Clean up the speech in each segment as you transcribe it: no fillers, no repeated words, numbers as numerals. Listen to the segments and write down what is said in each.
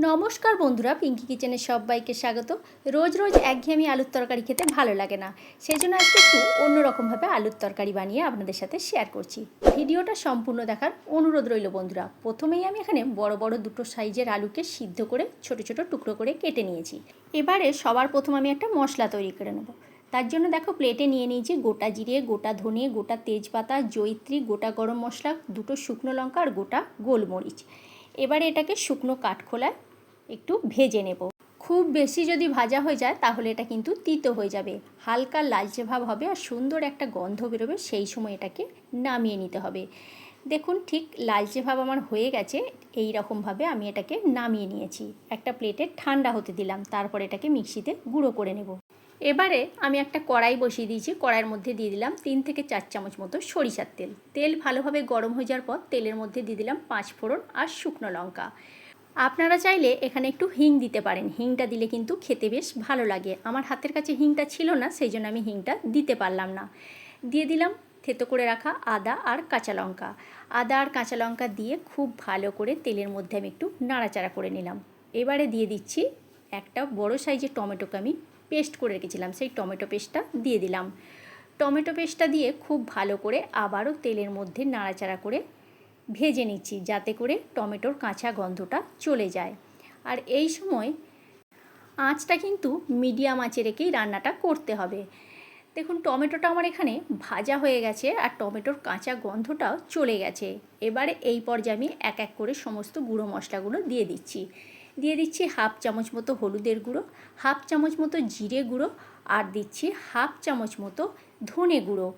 নমস্কার বন্ধুরা, পিঙ্কি কিচেনে সবাইকে স্বাগত। রোজ রোজ একঘেয়েমি আলুর তরকারি খেতে ভালো লাগে না, সেই জন্য আজকে একটু অন্যরকমভাবে আলুর তরকারি বানিয়ে আপনাদের সাথে শেয়ার করছি। ভিডিওটা সম্পূর্ণ দেখার অনুরোধ রইল বন্ধুরা। প্রথমেই আমি এখানে বড় বড় দুটো সাইজের আলুকে সিদ্ধ করে ছোট ছোট টুকরো করে কেটে নিয়েছি। এবারে সবার প্রথম আমি একটা মশলা তৈরি করে নেব। তার জন্য দেখো প্লেটে নিয়ে নিয়েছি গোটা জিরে, গোটা ধনে, গোটা তেজপাতা, জয়িত্রী, গোটা গরম মশলা, দুটো শুকনো লঙ্কা আর গোটা গোলমরিচ। এবারে এটাকে শুকনো কাঠখোলায় একটু ভেজে নেব। খুব বেশি যদি ভাজা হয়ে যায় তাহলে এটা কিন্তু তিতো হয়ে যাবে, হালকা লালচে ভাব হবে আর সুন্দর একটা গন্ধ বেরোবে, সেই সময় এটাকে নামিয়ে নিতে হবে। দেখুন ঠিক লালচে ভাব আমার হয়ে গেছে, এই রকমভাবে আমি এটাকে নামিয়ে নিয়েছি। একটা প্লেটে ঠান্ডা হতে দিলাম, তারপর এটাকে মিক্সিতে গুঁড়ো করে নেব। এবারে আমি একটা কড়াই বসিয়ে দিয়েছি, কড়াইয়ের মধ্যে দিয়ে দিলাম 3 থেকে 4 চামচ মতো সরিষার তেল। তেল ভালোভাবে গরম হয়ে যাওয়ার পর তেলের মধ্যে দিয়ে দিলাম 5 ফোড়ন আর শুকনো লঙ্কা। আপনারা চাইলে এখানে একটু হিং দিতে পারেন, হিংটা দিলে কিন্তু খেতে বেশ ভালো লাগে। আমার হাতের কাছে হিংটা ছিল না, সেই জন্য আমি হিংটা দিতে পারলাম না। দিয়ে দিলাম থেতো করে রাখা আদা আর কাঁচা লঙ্কা। আদা আর কাঁচা লঙ্কা দিয়ে খুব ভালো করে তেলের মধ্যে আমি একটু নাড়াচাড়া করে নিলাম। এবারে দিয়ে দিচ্ছি একটা বড় সাইজের টমেটোকে আমি পেস্ট করে রেখেছিলাম, সেই টমেটো পেস্টটা দিয়ে দিলাম। টমেটো পেস্টটা দিয়ে খুব ভালো করে আবারও তেলের মধ্যে নাড়াচাড়া করে ভেজে নিচ্ছি, যাতে করে টমেটোর কাঁচা গন্ধটা চলে যায়। আর এই সময় আঁচটা কিন্তু মিডিয়াম আঁচে রেখেই রান্নাটা করতে হবে। দেখুন টমেটোটা আমার এখানে ভাজা হয়ে গেছে আর টমেটোর কাঁচা গন্ধটাও চলে গেছে। এবারে এই পর্যায়ে আমি এক এক করে সমস্ত গুঁড়ো মশলাগুলো দিয়ে দিচ্ছি। দিয়ে দিচ্ছি হাফ চামচ মতো হলুদের গুঁড়ো, হাফ চামচ মতো জিরে গুঁড়ো, আর দিচ্ছি হাফ চামচ মতো ধনে গুঁড়ো।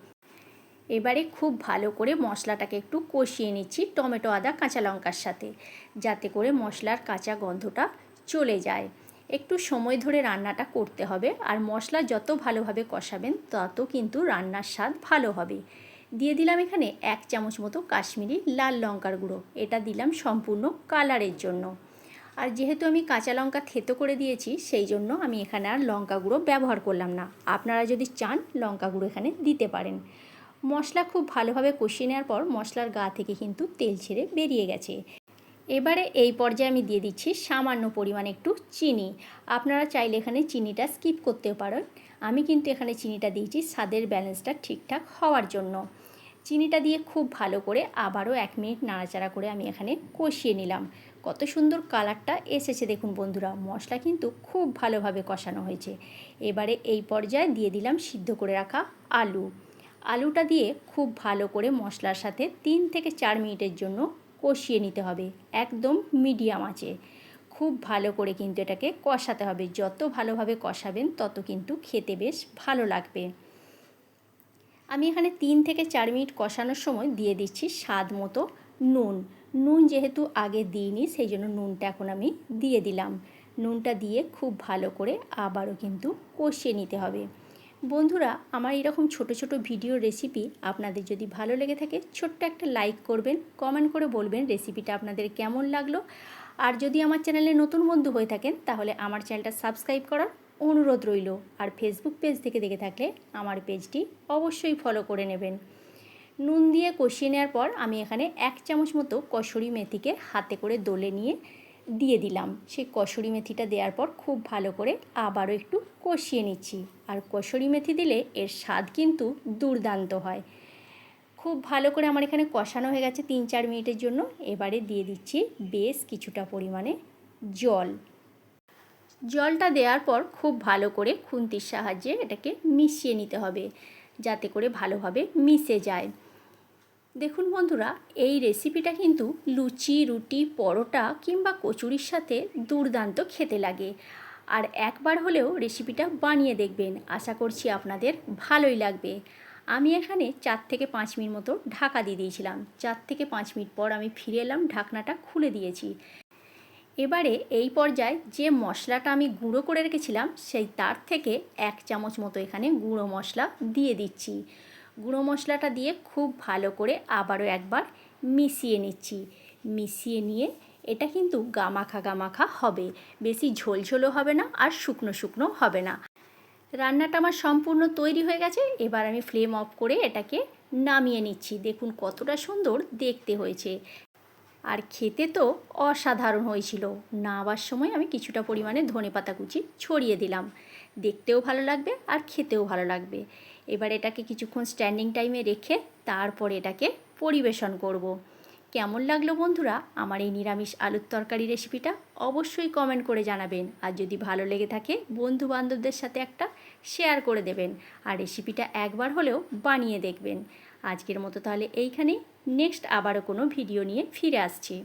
এবারে খুব ভালো করে মশলাটাকে একটু কষিয়ে নিচ্ছি টমেটো, আদা, কাঁচা লঙ্কার সাথে, যাতে করে মশলার কাঁচা গন্ধটা চলে যায়। একটু সময় ধরে রান্নাটা করতে হবে, আর মশলা যত ভালোভাবে কষাবেন তত কিন্তু রান্নার স্বাদ ভালো হবে। দিয়ে দিলাম এখানে 1 চামচ মতো কাশ্মীরি লাল লঙ্কার গুঁড়ো, এটা দিলাম সম্পূর্ণ কালারের জন্য। আর যেহেতু আমি কাঁচা লঙ্কা থেতো করে দিয়েছি, সেই জন্য আমি এখানে আর লঙ্কা গুঁড়ো ব্যবহার করলাম না। আপনারা যদি চান লঙ্কা গুঁড়ো এখানে দিতে পারেন। মশলা খুব ভালোভাবে কষিয়ে নেওয়ার পর মশলার গা থেকে কিন্তু তেল ছেড়ে বেরিয়ে গেছে। এবারে এই পর্যায়ে আমি দিয়ে দিচ্ছি সামান্য পরিমাণে একটু চিনি। আপনারা চাইলে এখানে চিনিটা স্কিপ করতেও পারেন, আমি কিন্তু এখানে চিনিটা দিয়েছি স্বাদের ব্যালেন্সটা ঠিকঠাক হওয়ার জন্য। চিনিটা দিয়ে খুব ভালো করে আবারও 1 মিনিট নাড়াচাড়া করে আমি এখানে কষিয়ে নিলাম। কত সুন্দর কালারটা এসেছে দেখুন বন্ধুরা, মশলা কিন্তু খুব ভালোভাবে কষানো হয়েছে। এবারে এই পর্যায়ে দিয়ে দিলাম সিদ্ধ করে রাখা আলু। আলুটা দিয়ে খুব ভালো করে মশলার সাথে 3 থেকে 4 মিনিটের জন্য কষিয়ে নিতে হবে, একদম মিডিয়াম আঁচে। খুব ভালো করে কিন্তু এটাকে কষাতে হবে, যত ভালোভাবে কষাবেন তত কিন্তু খেতে বেশ ভালো লাগবে। আমি এখানে 3 থেকে 4 মিনিট কষানোর সময় দিয়ে দিচ্ছি স্বাদ মতো নুন। নুন যেহেতু আগে দিইনি, সেই জন্য নুনটা এখন আমি দিয়ে দিলাম। নুনটা দিয়ে খুব ভালো করে আবারও কিন্তু কষিয়ে নিতে হবে। বন্ধুরা, আমার এরকম ছোট ছোট ভিডিও রেসিপি আপনাদের যদি ভালো লেগে থাকে ছোট্ট একটা লাইক করবেন, কমেন্ট করে বলবেন রেসিপিটা আপনাদের কেমন লাগলো। আর যদি আমার চ্যানেলে নতুন বন্ধু হয়ে থাকেন তাহলে আমার চ্যানেলটা সাবস্ক্রাইব করার অনুরোধ রইল। আর ফেসবুক পেজ থেকে দেখে থাকলে আমার পেজটি অবশ্যই ফলো করে নেবেন। নুন দিয়ে কষিয়ে নেওয়ার পর আমি এখানে 1 চামচ মতো কসুরি মেথিকে হাতে করে দলে নিয়ে দিয়ে দিলাম। সেই কসুরি মেথিটা দেওয়ার পর খুব ভালো করে আবারও একটু কষিয়ে নিচ্ছি। আর কসুরি মেথি দিলে এর স্বাদ কিন্তু দুর্দান্ত হয়। খুব ভালো করে আমার এখানে কষানো হয়ে গেছে 3-4 মিনিটের জন্য। এবারে দিয়ে দিচ্ছি বেশ কিছুটা পরিমাণে জল। জলটা দেওয়ার পর খুব ভালো করে খুন্তির সাহায্যে এটাকে মিশিয়ে নিতে হবে, যাতে করে ভালোভাবে মিশে যায়। দেখুন বন্ধুরা, এই রেসিপিটা কিন্তু লুচি, রুটি, পরোটা কিংবা কচুরির সাথে দুর্দান্ত খেতে লাগে। আর একবার হলেও রেসিপিটা বানিয়ে দেখবেন, আশা করছি আপনাদের ভালোই লাগবে। আমি এখানে 4 থেকে 5 মিনিট মতো ঢাকা দিয়ে দিয়েছিলাম। 4 থেকে 5 মিনিট পর আমি ফিরে এলাম, ঢাকনাটা খুলে দিয়েছি। এবারে এই পর্যায়ে যে মশলাটা আমি গুঁড়ো করে রেখেছিলাম সেই তার থেকে 1 চামচ মতো এখানে গুঁড়ো মশলা দিয়ে দিচ্ছি। গুঁড়ো মশলাটা দিয়ে খুব ভালো করে আবারও একবার মিশিয়ে নিচ্ছি। মিশিয়ে নিয়ে এটা কিন্তু গামাখা গামাখা হবে, বেশি ঝোলঝোলও হবে না আর শুকনো শুকনো হবে না। রান্নাটা আমার সম্পূর্ণ তৈরি হয়ে গেছে। এবার আমি ফ্লেম অফ করে এটাকে নামিয়ে নিচ্ছি। দেখুন কতটা সুন্দর দেখতে হয়েছে। আর খেতে তো অসাধারণ হয়েছিল। নামাবার সময় আমি কিছুটা পরিমাণে ধনেপাতা কুচি ছড়িয়ে দিলাম। দেখতেও ভালো লাগবে আর খেতেও ভালো লাগবে। এবার এটাকে কিছুক্ষণ স্ট্যান্ডিং টাইমে রেখে তারপরে এটাকে পরিবেশন করব। কেমন লাগলো বন্ধুরা আমার এই নিরামিষ আলুর তরকারি রেসিপিটা? অবশ্যই কমেন্ট করে জানাবেন। আর যদি ভালো লেগে থাকে বন্ধু বান্ধবদের সাথে একটা শেয়ার করে দেবেন। আর রেসিপিটা একবার হলেও বানিয়ে দেখবেন। আজকের মতো তাহলে এইখানেই। নেক্সট আবারও কোনো ভিডিও নিয়ে ফিরে আসছি।